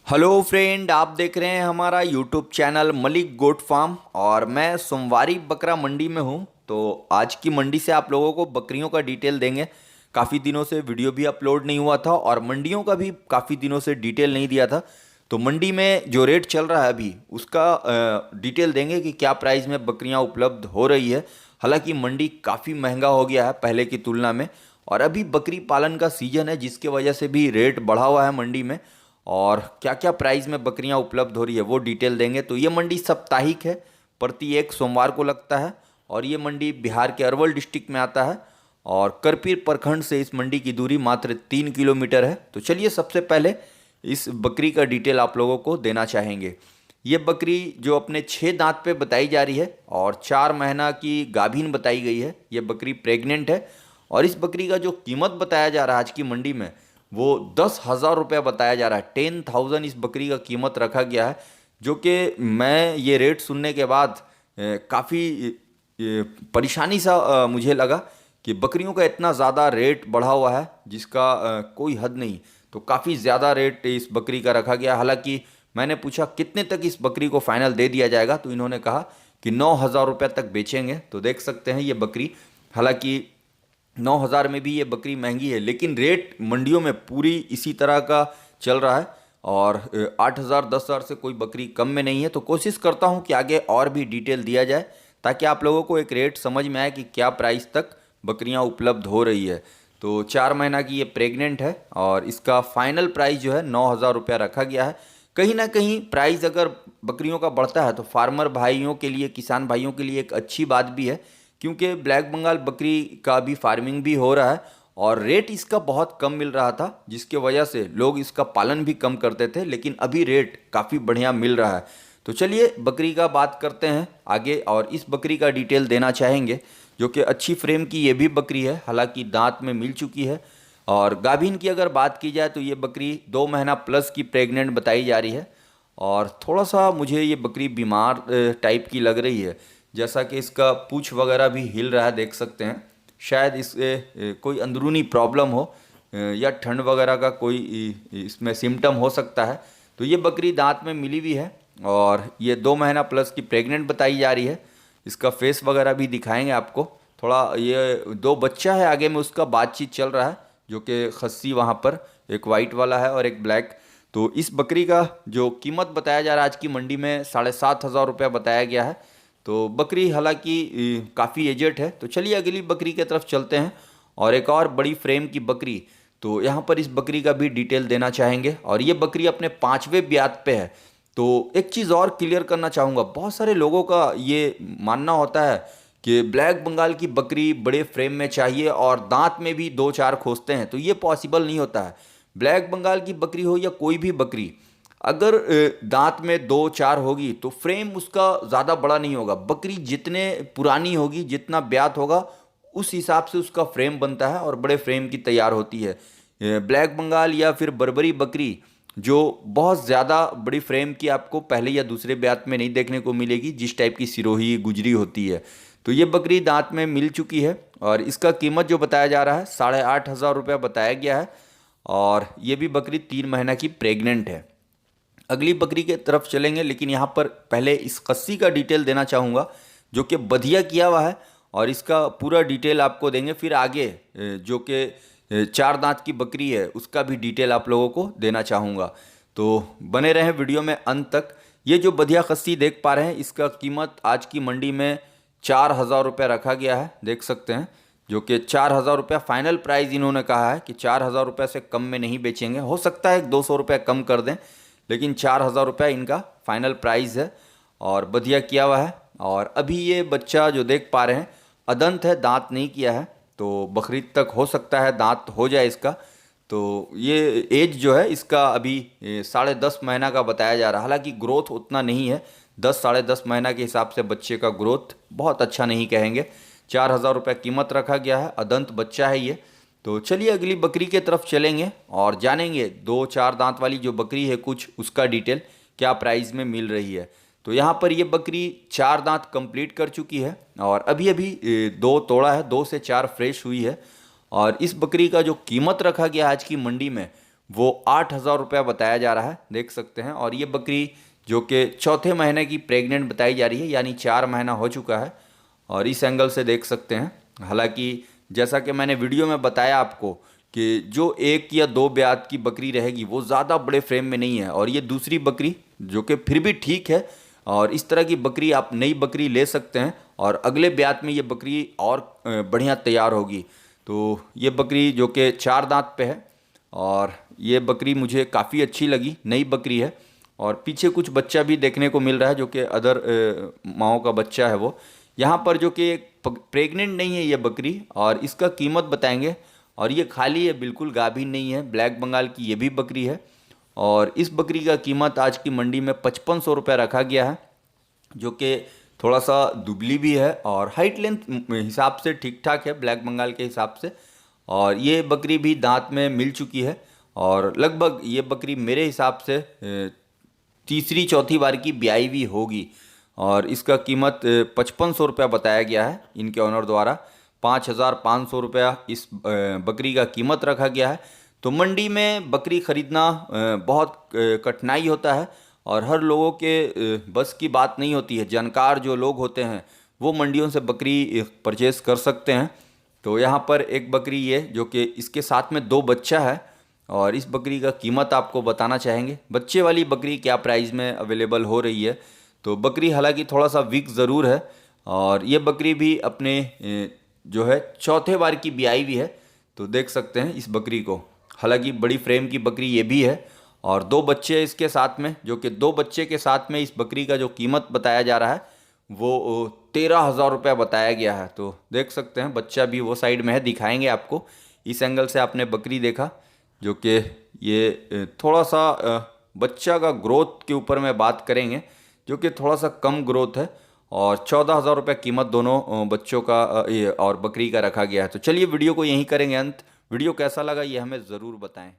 Hello friend, आप देख रहे हैं हमारा YouTube channel Malik goat farm. और मैं सोमवारी बकरा मंडी में हूं। तो आज की मंडी से आप लोगों को बकरियों का डिटेल देंगे। काफ़ी दिनों से वीडियो भी अपलोड नहीं हुआ था और मंडियों का भी काफ़ी दिनों से डिटेल नहीं दिया था। तो मंडी में जो रेट चल रहा है अभी उसका डिटेल देंगे कि क्या प्राइस में बकरियां उपलब्ध हो रही है। हालांकि मंडी काफ़ी महंगा हो गया है पहले की तुलना में। और अभी बकरी पालन का सीजन है जिसके वजह से भी रेट बढ़ा हुआ है मंडी में। और क्या क्या प्राइस में बकरियां उपलब्ध हो रही है वो डिटेल देंगे। तो ये मंडी साप्ताहिक है, प्रति एक सोमवार को लगता है। और ये मंडी बिहार के अरवल डिस्ट्रिक्ट में आता है। और करपीर प्रखंड से इस मंडी की दूरी मात्र 3 किलोमीटर है। तो चलिए सबसे पहले इस बकरी का डिटेल आप लोगों को देना चाहेंगे। ये बकरी जो अपने 6 दांत पे बताई जा रही है और 4 महीना की गाभीन बताई गई है। ये बकरी प्रेग्नेंट है। और इस बकरी का जो कीमत बताया जा रहा है आज की मंडी में वो 10,000 रुपया बताया जा रहा है। 10,000 इस बकरी का कीमत रखा गया है। जो कि मैं ये रेट सुनने के बाद काफ़ी परेशानी सा मुझे लगा कि बकरियों का इतना ज़्यादा रेट बढ़ा हुआ है जिसका कोई हद नहीं। तो काफ़ी ज़्यादा रेट इस बकरी का रखा गया। हालांकि मैंने पूछा कितने तक इस बकरी को फाइनल दे दिया जाएगा, तो इन्होंने कहा कि 9,000 रुपये तक बेचेंगे। तो देख सकते हैं ये बकरी, हालांकि 9,000 में भी ये बकरी महंगी है, लेकिन रेट मंडियों में पूरी इसी तरह का चल रहा है। और 8,000 10,000 से कोई बकरी कम में नहीं है। तो कोशिश करता हूँ कि आगे और भी डिटेल दिया जाए ताकि आप लोगों को एक रेट समझ में आए कि क्या प्राइस तक बकरियाँ उपलब्ध हो रही है। तो 4 महीना की ये प्रेग्नेंट है और इसका फाइनल प्राइस जो है 9,000 रुपया रखा गया है। कहीं ना कहीं प्राइस अगर बकरियों का बढ़ता है तो फार्मर भाइयों के लिए, किसान भाइयों के लिए एक अच्छी बात भी है, क्योंकि ब्लैक बंगाल बकरी का भी फार्मिंग भी हो रहा है और रेट इसका बहुत कम मिल रहा था जिसके वजह से लोग इसका पालन भी कम करते थे। लेकिन अभी रेट काफ़ी बढ़िया मिल रहा है। तो चलिए बकरी का बात करते हैं आगे। और इस बकरी का डिटेल देना चाहेंगे जो कि अच्छी फ्रेम की ये भी बकरी है, हालांकि दांत में मिल चुकी है। और गाभिन की अगर बात की जाए तो ये बकरी 2 महीना प्लस की प्रेग्नेंट बताई जा रही है। और थोड़ा सा मुझे ये बकरी बीमार टाइप की लग रही है, जैसा कि इसका पूंछ वगैरह भी हिल रहा है, देख सकते हैं। शायद इसे कोई अंदरूनी प्रॉब्लम हो या ठंड वगैरह का कोई इसमें सिम्टम हो सकता है। तो ये बकरी दांत में मिली हुई है और ये 2 महीना प्लस की प्रेग्नेंट बताई जा रही है। इसका फेस वगैरह भी दिखाएंगे आपको थोड़ा। ये 2 बच्चा है, आगे में उसका बातचीत चल रहा है, जो कि खस्सी वहाँ पर एक वाइट वाला है और एक ब्लैक। तो इस बकरी का जो कीमत बताया जा रहा है आज की मंडी में 7,500 रुपया बताया गया है। तो बकरी हालांकि काफ़ी एजेड है। तो चलिए अगली बकरी की तरफ चलते हैं। और एक और बड़ी फ्रेम की बकरी, तो यहाँ पर इस बकरी का भी डिटेल देना चाहेंगे। और ये बकरी अपने 5वें ब्यात पे है। तो एक चीज़ और क्लियर करना चाहूँगा, बहुत सारे लोगों का ये मानना होता है कि ब्लैक बंगाल की बकरी बड़े फ्रेम में चाहिए और दांत में भी 2 4 खोजते हैं। तो ये पॉसिबल नहीं होता है। ब्लैक बंगाल की बकरी हो या कोई भी बकरी, अगर दांत में 2 4 होगी तो फ्रेम उसका ज़्यादा बड़ा नहीं होगा। बकरी जितने पुरानी होगी, जितना ब्यात होगा, उस हिसाब से उसका फ्रेम बनता है और बड़े फ्रेम की तैयार होती है। ब्लैक बंगाल या फिर बर्बरी बकरी जो बहुत ज़्यादा बड़ी फ्रेम की आपको पहले या दूसरे ब्यात में नहीं देखने को मिलेगी, जिस टाइप की सिरोही गुजरी होती है। तो ये बकरी दांत में मिल चुकी है और इसका कीमत जो बताया जा रहा है 8,500 रुपया बताया गया है। और ये भी बकरी 3 महीना की प्रेग्नेंट है। अगली बकरी के तरफ चलेंगे, लेकिन यहाँ पर पहले इस खस्सी का डिटेल देना चाहूँगा जो कि बधिया किया हुआ है। और इसका पूरा डिटेल आपको देंगे। फिर आगे जो कि 4 दांत की बकरी है उसका भी डिटेल आप लोगों को देना चाहूँगा। तो बने रहें वीडियो में अंत तक। ये जो बधिया खस्सी देख पा रहे हैं इसका कीमत आज की मंडी में 4,000 रुपया रखा गया है, देख सकते हैं। जो कि 4,000 रुपया फाइनल प्राइस इन्होंने कहा है कि 4,000 रुपया से कम में नहीं बेचेंगे। हो सकता है 200 रुपया कम कर दें, लेकिन 4,000 रुपया इनका फाइनल प्राइस है। और बधिया किया हुआ है। और अभी ये बच्चा जो देख पा रहे हैं अदंत है, दांत नहीं किया है। तो बकरीद तक हो सकता है दांत हो जाए इसका। तो ये एज जो है इसका अभी 10.5 महीना का बताया जा रहा है। हालांकि ग्रोथ उतना नहीं है, 10 साढ़े 10 महीना के हिसाब से बच्चे का ग्रोथ बहुत अच्छा नहीं कहेंगे। 4,000 रुपया कीमत रखा गया है, अदंत बच्चा है ये। तो चलिए अगली बकरी के तरफ चलेंगे और जानेंगे 2 4 दांत वाली जो बकरी है कुछ उसका डिटेल क्या प्राइस में मिल रही है। तो यहाँ पर ये बकरी 4 दांत कंप्लीट कर चुकी है और अभी अभी 2 तोड़ा है, 2 से 4 फ्रेश हुई है। और इस बकरी का जो कीमत रखा गया आज की मंडी में वो 8,000 रुपया बताया जा रहा है, देख सकते हैं। और ये बकरी जो कि चौथे महीने की प्रेग्नेंट बताई जा रही है, यानी 4 महीना हो चुका है। और इस एंगल से देख सकते हैं। हालांकि जैसा कि मैंने वीडियो में बताया आपको कि जो 1 या 2 ब्यात की बकरी रहेगी वो ज़्यादा बड़े फ्रेम में नहीं है, और ये दूसरी बकरी जो कि फिर भी ठीक है। और इस तरह की बकरी आप नई बकरी ले सकते हैं, और अगले ब्यात में ये बकरी और बढ़िया तैयार होगी। तो ये बकरी जो कि 4 दांत पे है, और ये बकरी मुझे काफ़ी अच्छी लगी, नई बकरी है। और पीछे कुछ बच्चा भी देखने को मिल रहा है जो कि अदर माओं का बच्चा है वो यहाँ पर, जो कि प्रेग्नेंट नहीं है ये बकरी। और इसका कीमत बताएंगे। और ये खाली है, बिल्कुल गाभिन नहीं है, ब्लैक बंगाल की ये भी बकरी है। और इस बकरी का कीमत आज की मंडी में 5500 रुपये रखा गया है, जो कि थोड़ा सा दुबली भी है और हाइट लेंथ हिसाब से ठीक ठाक है ब्लैक बंगाल के हिसाब से। और ये बकरी भी दांत में मिल चुकी है, और लगभग ये बकरी मेरे हिसाब से तीसरी चौथी बार की ब्याई भी होगी। और इसका कीमत 5500 रुपया बताया गया है इनके ऑनर द्वारा। 5500 रुपया इस बकरी का कीमत रखा गया है। तो मंडी में बकरी ख़रीदना बहुत कठिनाई होता है, और हर लोगों के बस की बात नहीं होती है। जानकार जो लोग होते हैं वो मंडियों से बकरी परचेज़ कर सकते हैं। तो यहाँ पर एक बकरी ये जो कि इसके साथ में 2 बच्चा है, और इस बकरी का कीमत आपको बताना चाहेंगे। बच्चे वाली बकरी क्या प्राइस में अवेलेबल हो रही है। तो बकरी हालांकि थोड़ा सा वीक ज़रूर है, और ये बकरी भी अपने जो है चौथे बार की ब्याई भी है। तो देख सकते हैं इस बकरी को, हालांकि बड़ी फ्रेम की बकरी ये भी है, और 2 बच्चे इसके साथ में, जो कि 2 बच्चे के साथ में इस बकरी का जो कीमत बताया जा रहा है वो 13,000 रुपया बताया गया है। तो देख सकते हैं बच्चा भी वो साइड में है, दिखाएंगे आपको। इस एंगल से आपने बकरी देखा, जो कि ये थोड़ा सा बच्चा का ग्रोथ के ऊपर में बात करेंगे, जो कि थोड़ा सा कम ग्रोथ है। और 14,000 रुपये कीमत दोनों बच्चों का ये और बकरी का रखा गया है। तो चलिए वीडियो को यहीं करेंगे अंत। वीडियो कैसा लगा ये हमें ज़रूर बताएं।